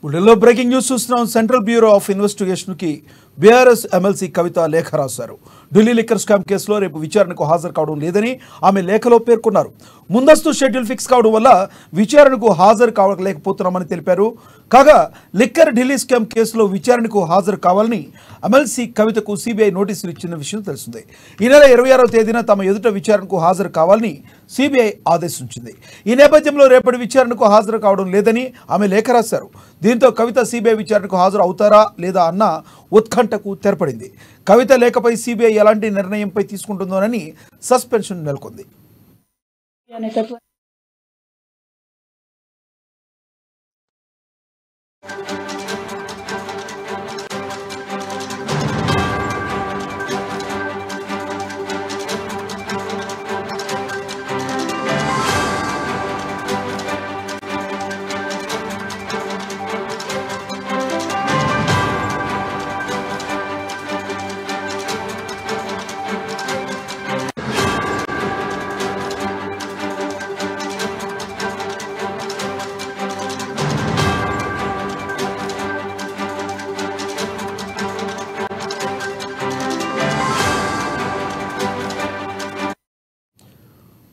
బులెటిన్లో breaking news చూస్తున్నాం. Central bureau of investigation కి బీఆర్ఎస్ ఎమ్మెల్సీ కవిత లేఖ రాశారు. ఢిల్లీ లిక్కర్ స్కామ్ కేసులో రేపు విచారణకు హాజరు కావడం లేదని ఆమె లేఖలో పేర్కొన్నారు. ముందస్తు షెడ్యూల్ ఫిక్స్ కావడం వల్ల విచారణకు హాజరు కావలేకపోతున్నామని తెలిపారు. కాగా లిక్కర్ ఢిల్లీ స్కామ్ కేసులో విచారణకు హాజరు కావాలని ఎమ్మెల్సీ కవితకు సిబిఐ నోటీసులు ఇచ్చిన విషయం తెలిసిందే. ఈ నెల 26వ తేదీన తమ ఎదుట విచారణకు హాజరు కావాలని సిబిఐ ఆదేశించింది. ఈ నేపథ్యంలో రేపటి విచారణకు హాజరు కావడం లేదని ఆమె లేఖ రాశారు. దీంతో కవిత సిబిఐ విచారణకు హాజరు అవుతారా లేదా అన్న ఉత్కంఠకు తెరపడింది. కవిత లేఖపై సిబిఐ ఎలాంటి నిర్ణయంపై తీసుకుంటుందోనని సస్పెన్షన్ నెలకొంది.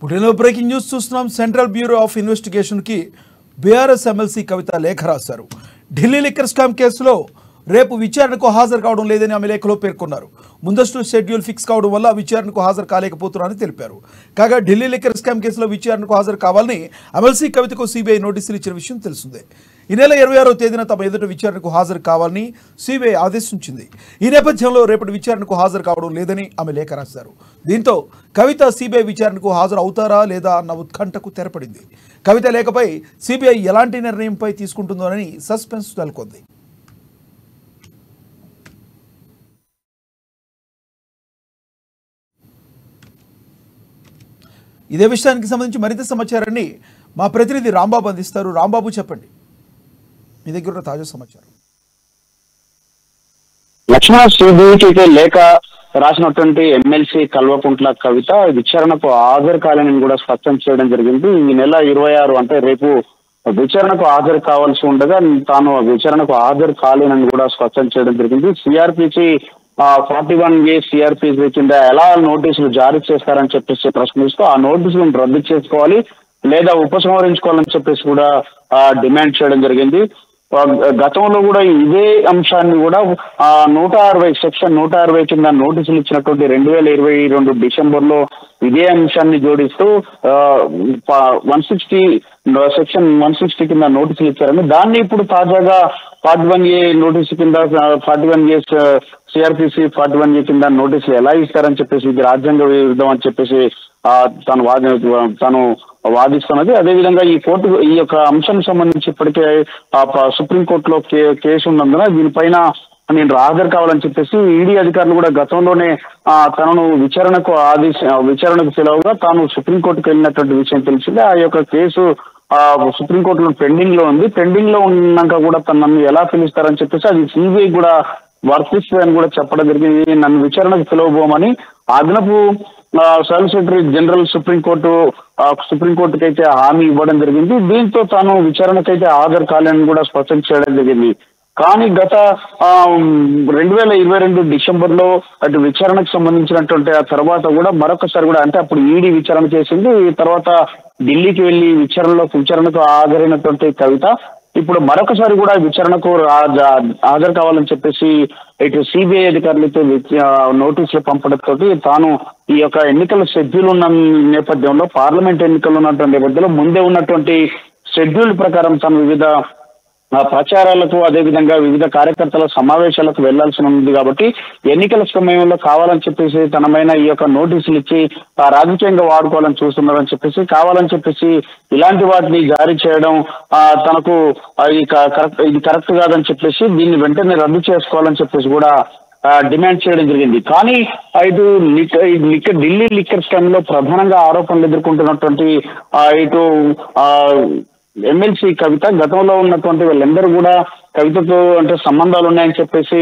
బులెటిన్లో బ్రేకింగ్ న్యూస్ చూస్తున్నాం. సెంట్రల్ బ్యూరో ఆఫ్ ఇన్వెస్టిగేషన్ కి బీఆర్ఎస్ ఎమ్మెల్సీ కవిత లేఖ రాశారు. ఢిల్లీ లిక్కర్ స్కామ్ కేసులో రేపు విచారణకు హాజరు కావడం లేదని ఆమె లేఖలో పేర్కొన్నారు. ముందస్తు షెడ్యూల్ ఫిక్స్ కావడం వల్ల విచారణకు హాజరు కాలేకపోతున్నారని తెలిపారు. కాగా ఢిల్లీ లిక్కర్ స్కామ్ కేసులో విచారణకు హాజరు కావాలని ఎమ్మెల్సీ కవితకు సిబిఐ నోటీసులు ఇచ్చిన విషయం తెలిసిందే. ఈ నెల 26వ తేదీన తమ ఎదుట విచారణకు హాజరు కావాలని సిబిఐ ఆదేశించింది. ఈ నేపథ్యంలో రేపటి విచారణకు హాజరు కావడం లేదని ఆమె లేఖ రాశారు. దీంతో కవిత సిబిఐ విచారణకు హాజరు అవుతారా లేదా అన్న ఉత్కంఠకు తెరపడింది. కవిత లేఖపై సిబిఐ ఎలాంటి నిర్ణయంపై తీసుకుంటుందోనని సస్పెన్స్ నెలకొంది. ఇదే విషయానికి సంబంధించి మరింత సమాచారాన్ని మా ప్రతినిధి రాంబాబు అందిస్తారు. రాంబాబు, చెప్పండి, మీ దగ్గర ఉన్న తాజా సమాచారం. లక్ష్మణ సిబిఐకి లేఖ రాసినటువంటి ఎమ్మెల్సీ కల్వకుంట్ల కవిత విచారణకు హాజరు కాలేనని కూడా స్పష్టం చేయడం జరిగింది. ఈ నెల 26 అంటే రేపు విచారణకు హాజరు కావాల్సి ఉండగా తాను విచారణకు హాజరు కాలేనని కూడా స్పష్టం చేయడం జరిగింది. సిఆర్పిసి 41A సిఆర్పిసి కింద ఎలా నోటీసులు జారీ చేస్తారని చెప్పేసి ప్రశ్నిస్తూ ఆ నోటీసులను రద్దు చేసుకోవాలి లేదా ఉపసంహరించుకోవాలని చెప్పేసి కూడా డిమాండ్ చేయడం జరిగింది. గతంలో కూడా ఇదే అంశాన్ని కూడా 160 సెక్షన్ 160 కింద నోటీసులు ఇచ్చినటువంటి 2022 డిసెంబర్లో ఇదే అంశాన్ని జోడిస్తూ 160 సెక్షన్ 160 కింద నోటీసులు ఇచ్చారని దాన్ని ఇప్పుడు తాజాగా 41A నోటీసు కింద 41A సిఆర్పిసి 41A కింద నోటీసులు ఎలా ఇస్తారని చెప్పేసి ఇది రాజ్యాంగ విరుద్ధం అని చెప్పేసి తను వాదిస్తున్నది. అదేవిధంగా ఈ యొక్క అంశానికి సంబంధించి ఇప్పటికే సుప్రీంకోర్టులో కేసు ఉన్నందున దీనిపైన నేను హాజరు కావాలని చెప్పేసి ఈడీ అధికారులు కూడా గతంలోనే తనను విచారణకు పిలవగా తాను సుప్రీంకోర్టుకు వెళ్ళినటువంటి విషయం తెలిసింది. ఆ యొక్క కేసు సుప్రీంకోర్టులో పెండింగ్ లో ఉంది. పెండింగ్ లో ఉన్నాక కూడా నన్ను ఎలా పిలుస్తారని చెప్పేసి అది సిబిఐ కూడా వర్తిస్తుందని కూడా చెప్పడం జరిగింది. నన్ను విచారణకు పిలవబోమని అదనపు సోలిసిటర్ జనరల్ సుప్రీంకోర్టుకి అయితే హామీ ఇవ్వడం జరిగింది. దీంతో తాను విచారణకైతే హాజరు కాలేని కూడా స్పష్టం చేయడం జరిగింది. కానీ గత 2022 డిసెంబర్లో అటు విచారణకు సంబంధించినటువంటి ఆ తర్వాత కూడా మరొకసారి కూడా అంటే అప్పుడు ఈడీ విచారణ చేసింది. తర్వాత ఢిల్లీకి వెళ్లి విచారణకు హాజరైనటువంటి కవిత ఇప్పుడు మరొకసారి కూడా విచారణకు హాజరు కావాలని చెప్పేసి ఇటు సిబిఐ అధికారులతో నోటీసులు పంపడంతో తాను ఈ యొక్క ఎన్నికల షెడ్యూల్ ఉన్న నేపథ్యంలో పార్లమెంట్ ఎన్నికలు ఉన్నటువంటి నేపథ్యంలో ముందే ఉన్నటువంటి షెడ్యూల్ ప్రకారం తను వివిధ ప్రచారాలకు అదేవిధంగా వివిధ కార్యకర్తల సమావేశాలకు వెళ్లాల్సి ఉంది కాబట్టి ఎన్నికల సమయంలో కావాలని చెప్పేసి తనమైన ఈ యొక్క నోటీసులు ఇచ్చి రాజకీయంగా వాడుకోవాలని చూస్తున్నారని చెప్పేసి కావాలని చెప్పేసి ఇలాంటి వాటిని జారీ చేయడం తనకు ఇది కరెక్ట్ కాదని చెప్పేసి దీన్ని వెంటనే రద్దు చేసుకోవాలని చెప్పేసి కూడా డిమాండ్ చేయడం జరిగింది. కానీ ఇటు ఢిల్లీ లిక్కర్ స్కామ్ లో ప్రధానంగా ఆరోపణలు ఎదుర్కొంటున్నటువంటి ఇటు ఎమ్మెల్సీ కవిత గతంలో ఉన్నటువంటి వాళ్ళందరూ కూడా కవితతో అంటే సంబంధాలు ఉన్నాయని చెప్పేసి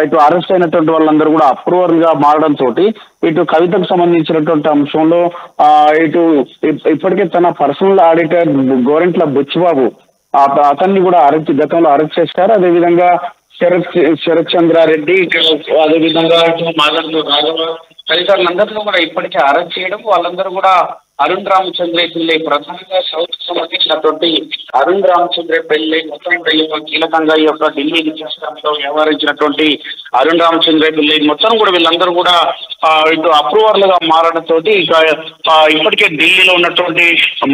ఇటు అరెస్ట్ అయినటువంటి వాళ్ళందరూ కూడా అప్రూవర్ గా మారడంతో ఇటు కవితకు సంబంధించినటువంటి అంశంలో ఇటు ఇప్పటికే తన పర్సనల్ ఆడిటర్ గోరెంట్ల బుచ్చిబాబు అతన్ని కూడా గతంలో అరెస్ట్ చేశారు. అదేవిధంగా శరత్ చంద్రారెడ్డి, అదేవిధంగా మాధవ్ రాఘవ తదితరులందరినీ కూడా ఇప్పటికే అరెస్ట్ చేయడం, వాళ్ళందరూ కూడా అరుణ్ రామచంద్ర పిల్లై ప్రధానంగా సౌత్ సంబంధించినటువంటి అరుణ్ రామచంద్ర పిల్లై మొత్తం కీలకంగా ఈ యొక్క ఢిల్లీ విచారణలో వ్యవహరించినటువంటి అరుణ్ రామచంద్ర పిల్లై మొత్తం కూడా వీళ్ళందరూ కూడా ఇటు అప్రూవర్లుగా మారడంతో ఇప్పటికే ఢిల్లీలో ఉన్నటువంటి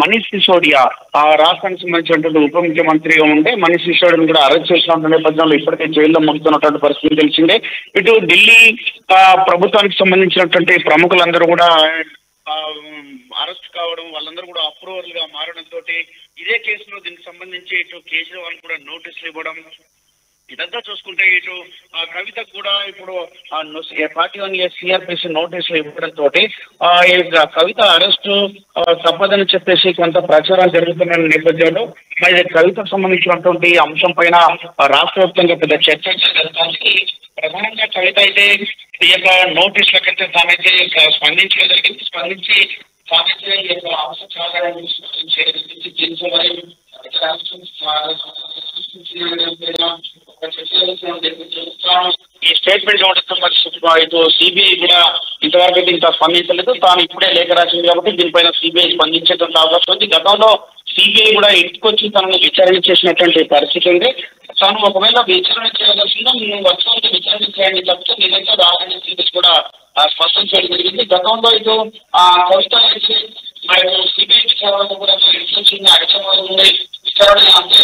మనీష్ సిసోడియా రాష్ట్రానికి సంబంధించినటువంటి ఉప ముఖ్యమంత్రిగా ఉండే మనీష్ సిసోడియాని కూడా అరెస్ట్ చేసినటువంటి నేపథ్యంలో ఇప్పటికే జైల్లో ముగుతున్నటువంటి పరిస్థితి తెలిసిందే. ఇటు ఢిల్లీ ప్రభుత్వానికి సంబంధించినటువంటి ప్రముఖులందరూ కూడా అరెస్ట్ కావడం, వాళ్ళందరూ కూడా అప్రూవర్లుగా మారడంతో ఇదే కేసులో దీనికి సంబంధించి ఇటు కేజ్రీవాల్ కూడా నోటీసులు ఇవ్వడం, ఇదంతా చూసుకుంటే ఇటు కవితకు కూడా ఇప్పుడు పార్టీ సిఆర్పిసి నోటీసులు ఇవ్వడంతో కవిత అరెస్టు తప్పదని చెప్పేసి కొంత ప్రచారం జరుగుతున్న నేపథ్యంలో మరి కవితకు సంబంధించినటువంటి అంశం పైన రాష్ట్ర వ్యాప్తంగా పెద్ద చర్చ జరగడానికి ప్రధానంగా కవిత అయితే ఈ యొక్క నోటీసులకైతే తానైతే స్పందించి తానైతే ఈ యొక్క అంశం చాలా ఈ స్టేట్మెంట్ చూడటం ఇటు సిబిఐ కూడా ఇంతవరకు అయితే ఇంకా స్పందించలేదు. తాను ఇప్పుడే లేఖ రాసింది కాబట్టి దీనిపైన సిబిఐ స్పందించేటువంటి అవకాశం ఉంది. గతంలో సిబిఐ కూడా ఇంటికొచ్చి తనను విచారణ చేసినటువంటి పరిస్థితి ఉంది. తాను ఒకవేళ విచారణ చేయాల్సిందో నువ్వు వచ్చి విచారణ చేయండి తప్పితే నేనైతే రావాలని కూడా స్పష్టం చేయడం జరిగింది. గతంలో ఇటు కవిత సిబిఐ విచారణలో కూడా చిన్న అడిచమలు ఉన్నాయి. విచారణ అంటే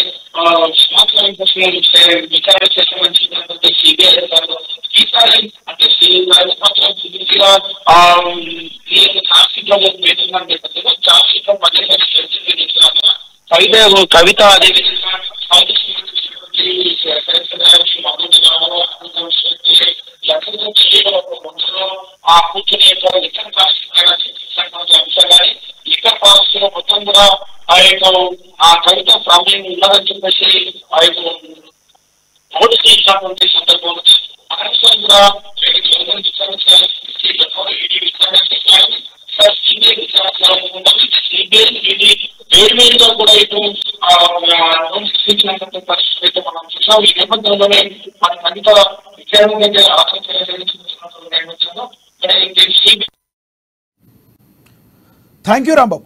సమాచారం కోసం విచారణ చేసామని సిబిఐ అధికారులు ఈసారి అంటే కవిత అదేవిధంగా కూర్చొని అంశాలు ఇతర పాలసీలో మొత్తం కూడా ఆ కవిత ప్రాబ్లం ఉన్నదని చెప్పేసి నోటీసులు ఇచ్చినటువంటి సందర్భంలో కూడా వేరువేరుగా కూడా ఇటు ఇచ్చినటువంటి పరిస్థితి అయితే మనం చూసాం. ఈ నేపథ్యంలోనే మన కవిత విచారణ దగ్గర థ్యాంక్ యూ రాంబాబు.